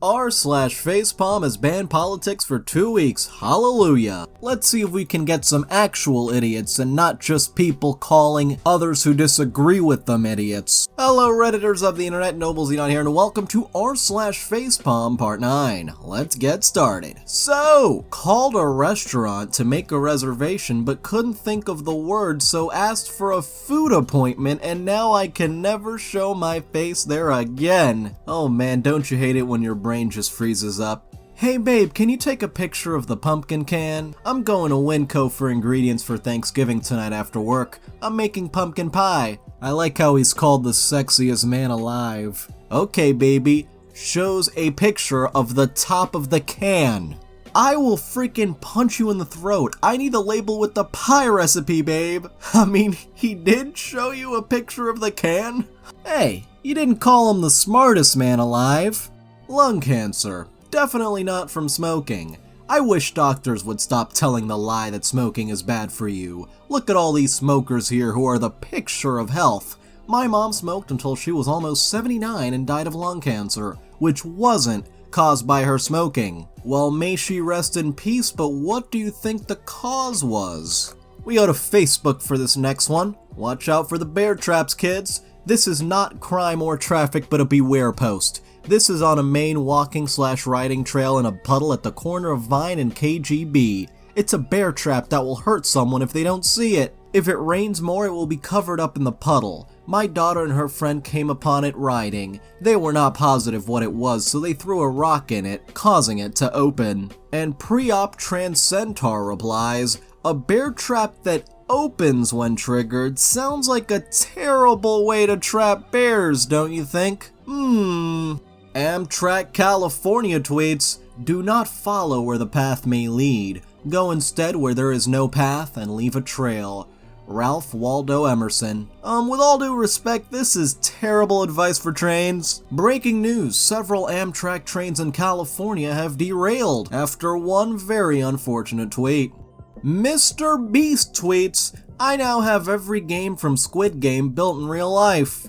r/Facepalm has banned politics for 2 weeks. Hallelujah. Let's see if we can get some actual idiots and not just people calling others who disagree with them idiots. Hello Redditors of the internet, Noble Xenon here, and welcome to r/Facepalm Part 9. Let's get started. So, called a restaurant to make a reservation but couldn't think of the word, so asked for a food appointment, and now I can never show my face there again. Oh man, don't you hate it when your brain just freezes up? Hey babe, can you take a picture of the pumpkin can? I'm going to Winco for ingredients for Thanksgiving tonight after work. I'm making pumpkin pie. I like how he's called the sexiest man alive. Okay baby, shows a picture of the top of the can. I will freaking punch you in the throat. I need the label with the pie recipe, babe. I mean, he did show you a picture of the can? Hey, you didn't call him the smartest man alive. Lung cancer. Definitely not from smoking. I wish doctors would stop telling the lie that smoking is bad for you. Look at all these smokers here who are the picture of health. My mom smoked until she was almost 79 and died of lung cancer, which wasn't caused by her smoking. Well, may she rest in peace, but what do you think the cause was? We go to Facebook for this next one. Watch out for the bear traps, kids. This is not crime or traffic, but a beware post. This is on a main walking/riding trail in a puddle at the corner of Vine and KGB. It's a bear trap that will hurt someone if they don't see it. If it rains more, it will be covered up in the puddle. My daughter and her friend came upon it riding. They were not positive what it was, so they threw a rock in it, causing it to open. And Pre-Op Transcentaur replies, a bear trap that opens when triggered sounds like a terrible way to trap bears, don't you think? Amtrak California tweets, do not follow where the path may lead. Go instead where there is no path and leave a trail. Ralph Waldo Emerson. With all due respect, this is terrible advice for trains. Breaking news, several Amtrak trains in California have derailed after one very unfortunate tweet. Mr. Beast tweets, I now have every game from Squid Game built in real life.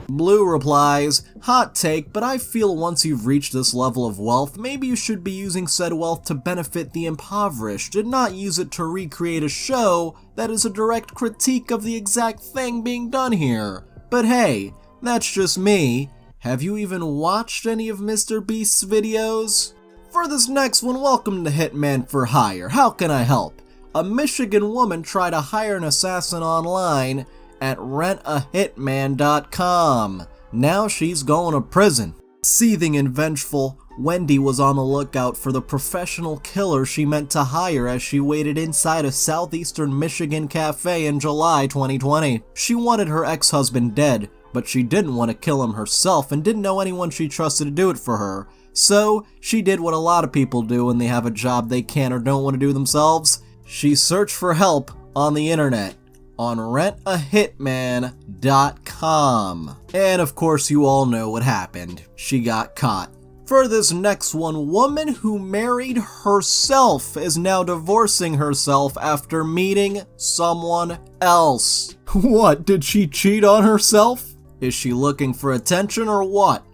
Blue replies, hot take, but I feel once you've reached this level of wealth, maybe you should be using said wealth to benefit the impoverished and not use it to recreate a show that is a direct critique of the exact thing being done here. But hey, that's just me. Have you even watched any of Mr. Beast's videos? For this next one, welcome to Hitman for Hire. How can I help? A Michigan woman tried to hire an assassin online at rentahitman.com. Now she's going to prison. Seething and vengeful, Wendy was on the lookout for the professional killer she meant to hire as she waited inside a southeastern Michigan cafe in July 2020. She wanted her ex-husband dead, but she didn't want to kill him herself and didn't know anyone she trusted to do it for her. So, she did what a lot of people do when they have a job they can't or don't want to do themselves. She searched for help on the internet on rentahitman.com. And of course you all know what happened. She got caught. For this next one, woman who married herself is now divorcing herself after meeting someone else. What, did she cheat on herself? Is she looking for attention or what?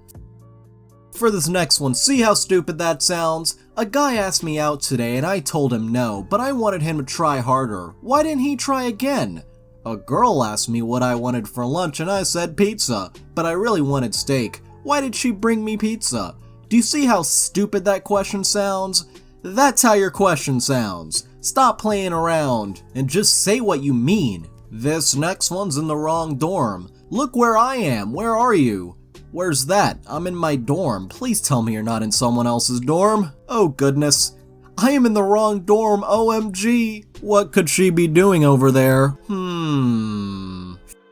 For this next one, see how stupid that sounds? A guy asked me out today and I told him no, but I wanted him to try harder. Why didn't he try again? A girl asked me what I wanted for lunch and I said pizza, but I really wanted steak. Why did she bring me pizza? Do you see how stupid that question sounds? That's how your question sounds. Stop playing around and just say what you mean. This next one's in the wrong dorm. Look where I am. Where are you? Where's that? I'm in my dorm. Please tell me you're not in someone else's dorm. Oh goodness. I am in the wrong dorm, OMG. What could she be doing over there?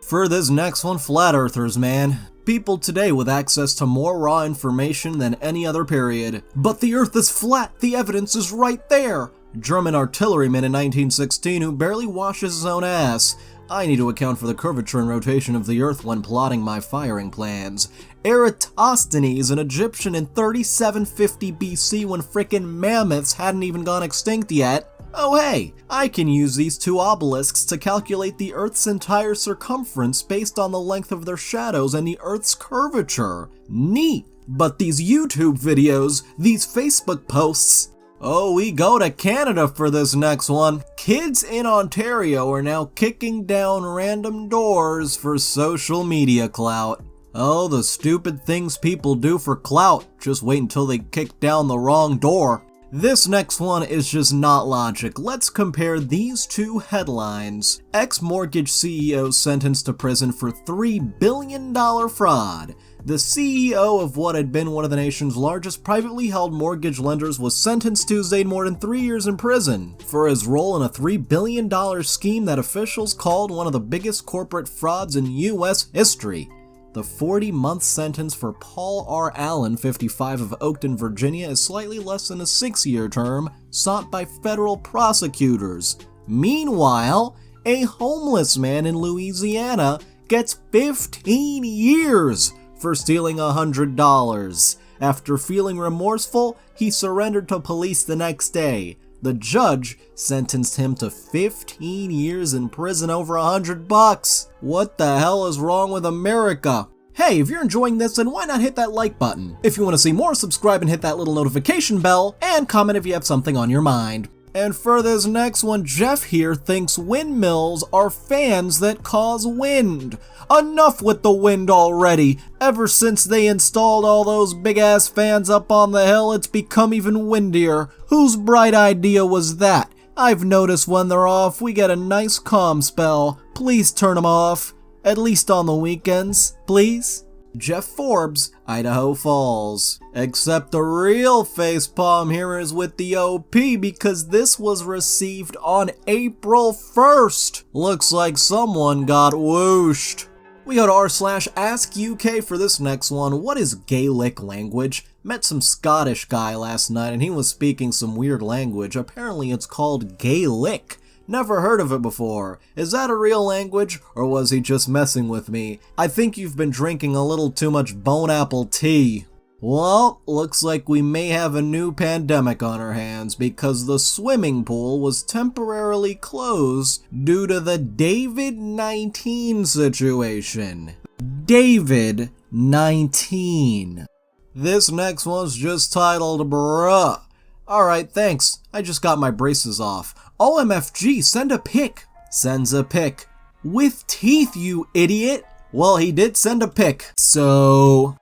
For this next one, flat earthers, man. People today with access to more raw information than any other period. But the earth is flat, the evidence is right there. German artilleryman in 1916 who barely washes his own ass. I need to account for the curvature and rotation of the earth when plotting my firing plans. Eratosthenes, an Egyptian in 3750 BC when frickin' mammoths hadn't even gone extinct yet. Oh hey, I can use these two obelisks to calculate the Earth's entire circumference based on the length of their shadows and the Earth's curvature. Neat! But these YouTube videos, these Facebook posts, oh, we go to Canada for this next one. Kids in Ontario are now kicking down random doors for social media clout. Oh, the stupid things people do for clout. Just wait until they kick down the wrong door. This next one is just not logic. Let's compare these two headlines. Ex-mortgage CEO sentenced to prison for $3 billion fraud. The CEO of what had been one of the nation's largest privately held mortgage lenders was sentenced Tuesday to more than 3 years in prison for his role in a $3 billion scheme that officials called one of the biggest corporate frauds in U.S. history. The 40-month sentence for Paul R. Allen, 55, of Oakton, Virginia, is slightly less than a 6-year term sought by federal prosecutors. Meanwhile, a homeless man in Louisiana gets 15 years for stealing $100. After feeling remorseful, he surrendered to police the next day. The judge sentenced him to 15 years in prison over $100. What the hell is wrong with America? Hey, if you're enjoying this, then why not hit that like button? If you want to see more, subscribe and hit that little notification bell, and comment if you have something on your mind. And for this next one, Jeff here thinks windmills are fans that cause wind. Enough with the wind already. Ever since they installed all those big-ass fans up on the hill, it's become even windier. Whose bright idea was that? I've noticed when they're off, we get a nice calm spell. Please turn them off. At least on the weekends, please. Jeff Forbes, Idaho Falls. Except the real facepalm here is with the OP because this was received on April 1st. Looks like someone got whooshed. We go to r/AskUK for this next one. What is Gaelic language? Met some Scottish guy last night and he was speaking some weird language. Apparently it's called Gaelic. Never heard of it before. Is that a real language, or was he just messing with me? I think you've been drinking a little too much bone apple tea. Well, looks like we may have a new pandemic on our hands because the swimming pool was temporarily closed due to the COVID-19 situation. COVID-19. This next one's just titled Bruh. Alright, thanks. I just got my braces off. OMFG, send a pic. Sends a pic. With teeth, you idiot. Well, he did send a pic. So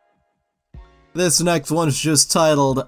this next one's just titled,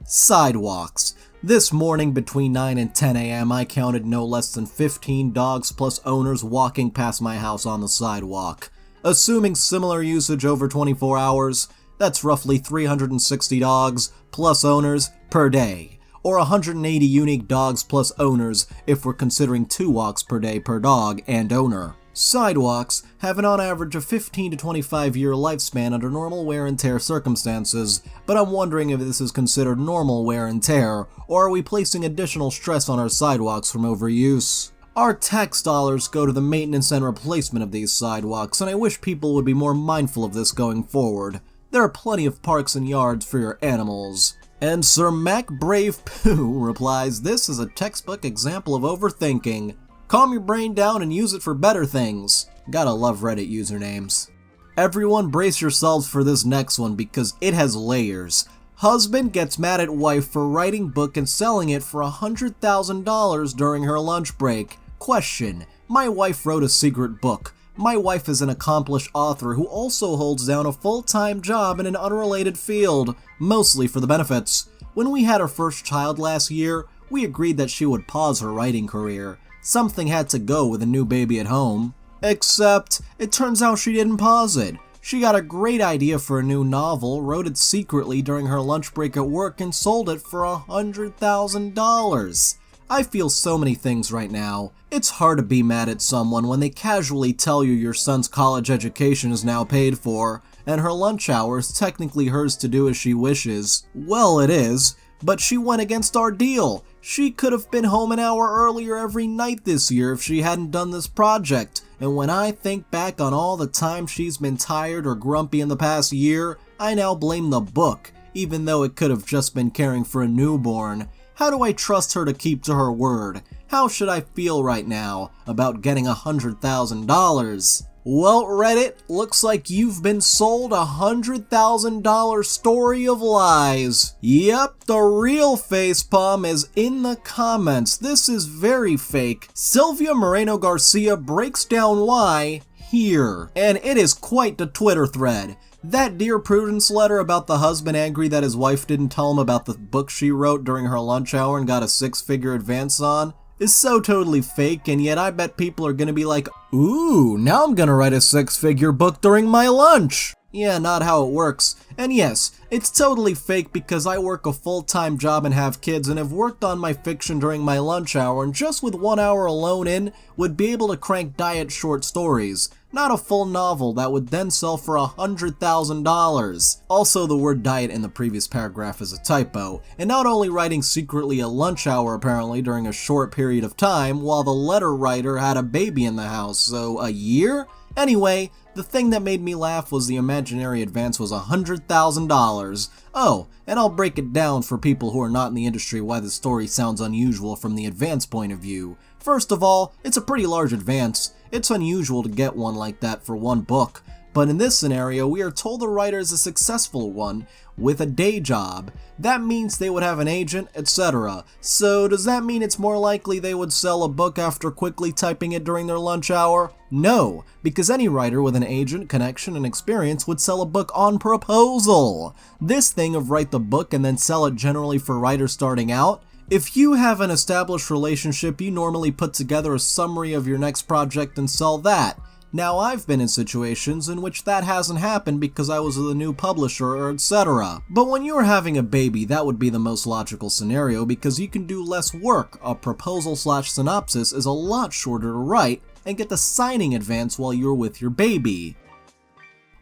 Sidewalks. This morning between 9 and 10 a.m. I counted no less than 15 dogs plus owners walking past my house on the sidewalk. Assuming similar usage over 24 hours, that's roughly 360 dogs plus owners per day. Or 180 unique dogs plus owners if we're considering 2 walks per day per dog and owner. Sidewalks have an on average of 15 to 25 year lifespan under normal wear and tear circumstances, but I'm wondering if this is considered normal wear and tear, or are we placing additional stress on our sidewalks from overuse? Our tax dollars go to the maintenance and replacement of these sidewalks, and I wish people would be more mindful of this going forward. There are plenty of parks and yards for your animals. And Sir Mac Brave Pooh replies, this is a textbook example of overthinking. Calm your brain down and use it for better things. Gotta love Reddit usernames. Everyone brace yourselves for this next one because it has layers. Husband gets mad at wife for writing book and selling it for $100,000 during her lunch break. Question: my wife wrote a secret book. My wife is an accomplished author who also holds down a full-time job in an unrelated field, mostly for the benefits. When we had our first child last year, we agreed that she would pause her writing career. Something had to go with a new baby at home. Except, it turns out she didn't pause it. She got a great idea for a new novel, wrote it secretly during her lunch break at work, and sold it for $100,000. I feel so many things right now. It's hard to be mad at someone when they casually tell you your son's college education is now paid for, and her lunch hour is technically hers to do as she wishes. Well, it is, but she went against our deal. She could have been home an hour earlier every night this year if she hadn't done this project, and when I think back on all the time she's been tired or grumpy in the past year, I now blame the book, even though it could have just been caring for a newborn. How do I trust her to keep to her word? How should I feel right now about getting $100,000? Well, Reddit, looks like you've been sold a $100,000 story of lies. Yep, the real Facepalm is in the comments. This is very fake. Sylvia Moreno Garcia breaks down why here. And it is quite the Twitter thread. That Dear Prudence letter about the husband angry that his wife didn't tell him about the book she wrote during her lunch hour and got a 6-figure advance on is so totally fake, and yet I bet people are gonna be like, ooh, now I'm gonna write a 6-figure book during my lunch. Yeah, not how it works. And yes, it's totally fake because I work a full-time job and have kids and have worked on my fiction during my lunch hour, and just with 1 hour alone in, would be able to crank diet short stories. Not a full novel that would then sell for $100,000. Also, the word diet in the previous paragraph is a typo, and not only writing secretly a lunch hour apparently during a short period of time, while the letter writer had a baby in the house, so a year? Anyway, the thing that made me laugh was the imaginary advance was $100,000. Oh, and I'll break it down for people who are not in the industry why the story sounds unusual from the advance point of view. First of all, it's a pretty large advance. It's unusual to get one like that for one book, but in this scenario we are told the writer is a successful one with a day job. That means they would have an agent, etc. So does that mean it's more likely they would sell a book after quickly typing it during their lunch hour? No, because any writer with an agent, connection, and experience would sell a book on proposal. This thing of write the book and then sell it generally for writers starting out, if you have an established relationship, you normally put together a summary of your next project and sell that. Now, I've been in situations in which that hasn't happened because I was the new publisher or etc. But when you're having a baby, that would be the most logical scenario because you can do less work. A proposal/synopsis is a lot shorter to write and get the signing advance while you're with your baby.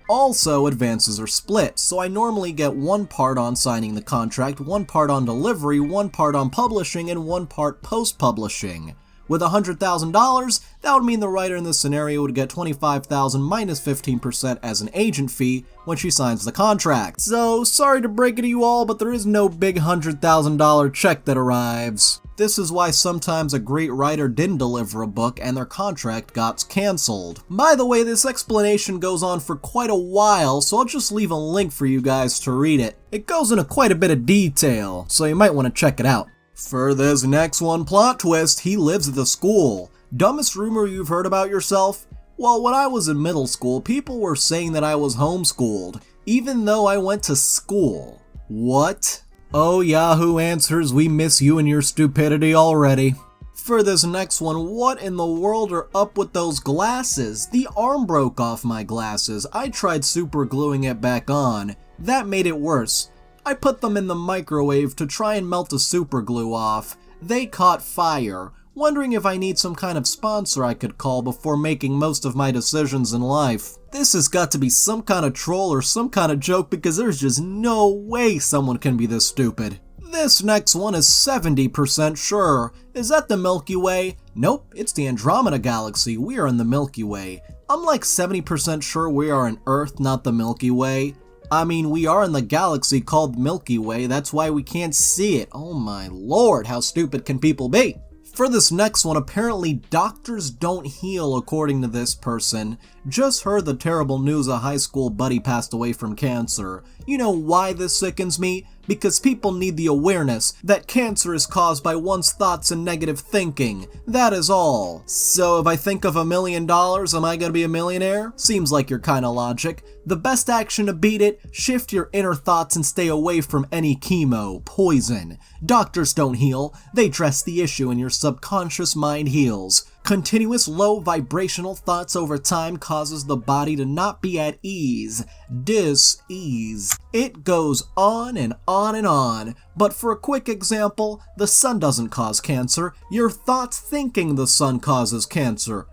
Also, advances are split, so I normally get one part on signing the contract, one part on delivery, one part on publishing, and one part post-publishing. With $100,000, that would mean the writer in this scenario would get $25,000 minus 15% as an agent fee when she signs the contract. So, sorry to break it to you all, but there is no big $100,000 check that arrives. This is why sometimes a great writer didn't deliver a book and their contract got cancelled. By the way, this explanation goes on for quite a while, so I'll just leave a link for you guys to read it. It goes into quite a bit of detail, so you might want to check it out. For this next one, plot twist, he lives at the school. Dumbest rumor you've heard about yourself? Well, when I was in middle school, people were saying that I was homeschooled, even though I went to school. What? Oh, Yahoo Answers, we miss you and your stupidity already. For this next one, what in the world are up with those glasses? The arm broke off my glasses. I tried super gluing it back on. That made it worse. I put them in the microwave to try and melt the super glue off. They caught fire. Wondering if I need some kind of sponsor I could call before making most of my decisions in life. This has got to be some kind of troll or some kind of joke because there's just no way someone can be this stupid. This next one is 70% sure. Is that the Milky Way? Nope, it's the Andromeda Galaxy. We are in the Milky Way. I'm like 70% sure we are in Earth, not the Milky Way. I mean, we are in the galaxy called Milky Way, that's why we can't see it. Oh my lord, how stupid can people be? For this next one, apparently doctors don't heal according to this person. Just heard the terrible news a high school buddy passed away from cancer. You know why this sickens me? Because people need the awareness that cancer is caused by one's thoughts and negative thinking. That is all. So if I think of $1 million, am I gonna be a millionaire? Seems like your kinda logic. The best action to beat it, shift your inner thoughts and stay away from any chemo, poison. Doctors don't heal, they dress the issue and your subconscious mind heals. Continuous low vibrational thoughts over time causes the body to not be at ease. Dis-ease. It goes on and on and on. But for a quick example, the sun doesn't cause cancer. Your thoughts thinking the sun causes cancer.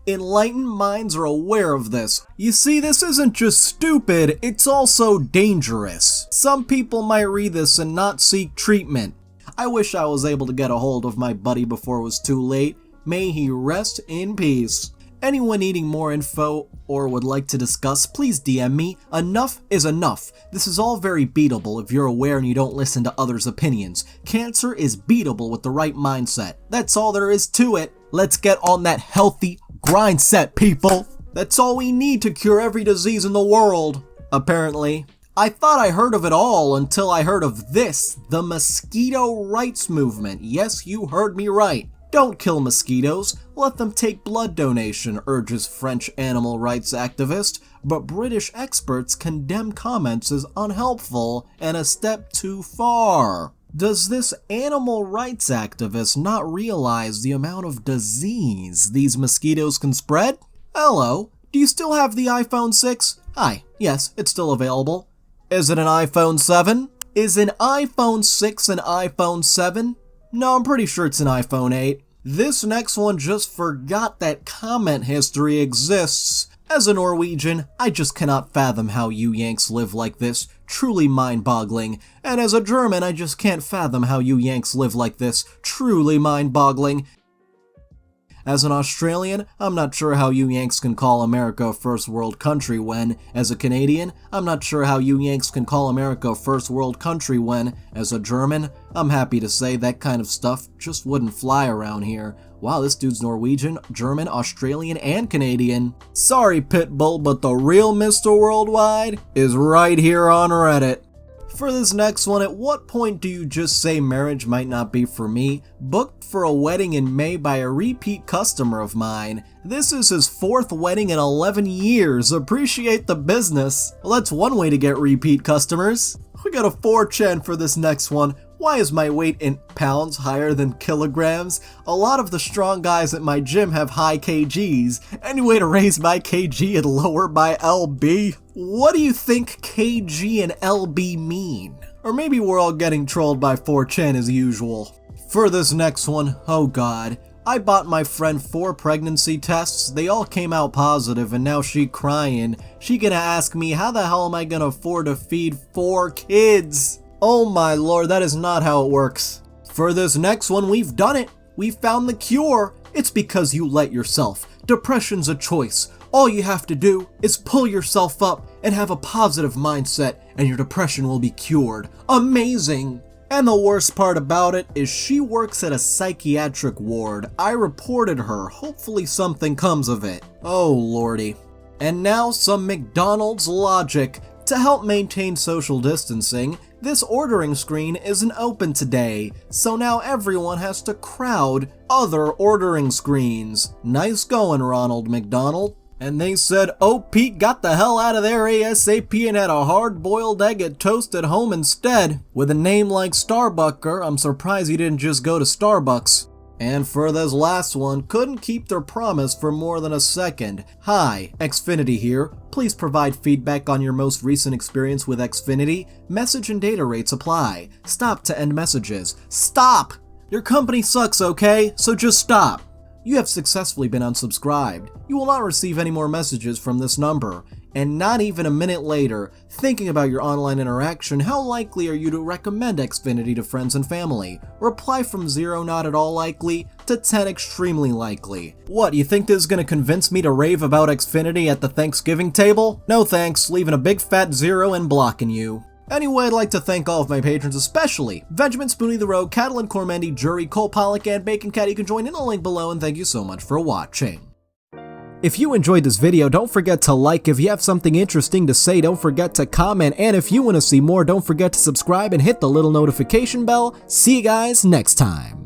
Enlightened minds are aware of this. You see, this isn't just stupid, it's also dangerous. Some people might read this and not seek treatment. I wish I was able to get a hold of my buddy before it was too late. May he rest in peace. Anyone needing more info or would like to discuss, please DM me. Enough is enough. This is all very beatable if you're aware and you don't listen to others' opinions. Cancer is beatable with the right mindset. That's all there is to it. Let's get on that healthy grind set, people. That's all we need to cure every disease in the world, apparently. I thought I heard of it all until I heard of this, the mosquito rights movement. Yes, you heard me right. Don't kill mosquitoes, let them take blood donation, urges French animal rights activist, but British experts condemn comments as unhelpful and a step too far. Does this animal rights activist not realize the amount of disease these mosquitoes can spread? Hello, do you still have the iPhone 6? Hi, yes, it's still available. Is it an iPhone 7? Is an iPhone 6 an iPhone 7? No, I'm pretty sure it's an iPhone 8. This next one just forgot that comment history exists. As a Norwegian, I just cannot fathom how you Yanks live like this. Truly mind-boggling. And as a German, I just can't fathom how you Yanks live like this. Truly mind-boggling. As an Australian, I'm not sure how you Yanks can call America a first world country when, as a Canadian, I'm not sure how you Yanks can call America a first world country when, as a German, I'm happy to say that kind of stuff just wouldn't fly around here. Wow, this dude's Norwegian, German, Australian, and Canadian. Sorry, Pitbull, but the real Mr. Worldwide is right here on Reddit. For this next one, at what point do you just say marriage might not be for me? Booked for a wedding in May by a repeat customer of mine. This is his 4th wedding in 11 years. Appreciate the business. Well, that's one way to get repeat customers. We got a 4chan for this next one. Why is my weight in pounds higher than kilograms? A lot of the strong guys at my gym have high kgs. Any way to raise my kg and lower my lb? What do you think kg and lb mean? Or maybe we're all getting trolled by 4chan as usual. For this next one, oh god. I bought my friend 4 pregnancy tests, they all came out positive and now she crying. She gonna ask me how the hell am I gonna afford to feed 4 kids? Oh my lord, that is not how it works. For this next one, we've done it. We've found the cure. It's because you let yourself. Depression's a choice. All you have to do is pull yourself up and have a positive mindset and your depression will be cured. Amazing! And the worst part about it is she works at a psychiatric ward. I reported her. Hopefully something comes of it. Oh lordy. And now some McDonald's logic. To help maintain social distancing, this ordering screen isn't open today, so now everyone has to crowd other ordering screens. Nice going, Ronald McDonald. And they said, oh, Pete got the hell out of there ASAP and had a hard-boiled egg at toast at home instead. With a name like Starbucker, I'm surprised he didn't just go to Starbucks. And for this last one, couldn't keep their promise for more than a second. Hi, Xfinity here. Please provide feedback on your most recent experience with Xfinity. Message and data rates apply. Stop to end messages. Stop! Your company sucks, okay? So just stop. You have successfully been unsubscribed. You will not receive any more messages from this number. And not even a minute later, thinking about your online interaction, how likely are you to recommend Xfinity to friends and family? Reply from 0 not at all likely to 10 extremely likely. What, you think this is gonna convince me to rave about Xfinity at the Thanksgiving table? No thanks, leaving a big fat 0 and blocking you. Anyway, I'd like to thank all of my patrons, especially Benjamin Spoonie the Rogue, Catalan Cormendi, Jury, Cole Pollock, and Bacon Cat. You can join in the link below, and thank you so much for watching. If you enjoyed this video, don't forget to like. If you have something interesting to say, don't forget to comment. And if you want to see more, don't forget to subscribe and hit the little notification bell. See you guys next time.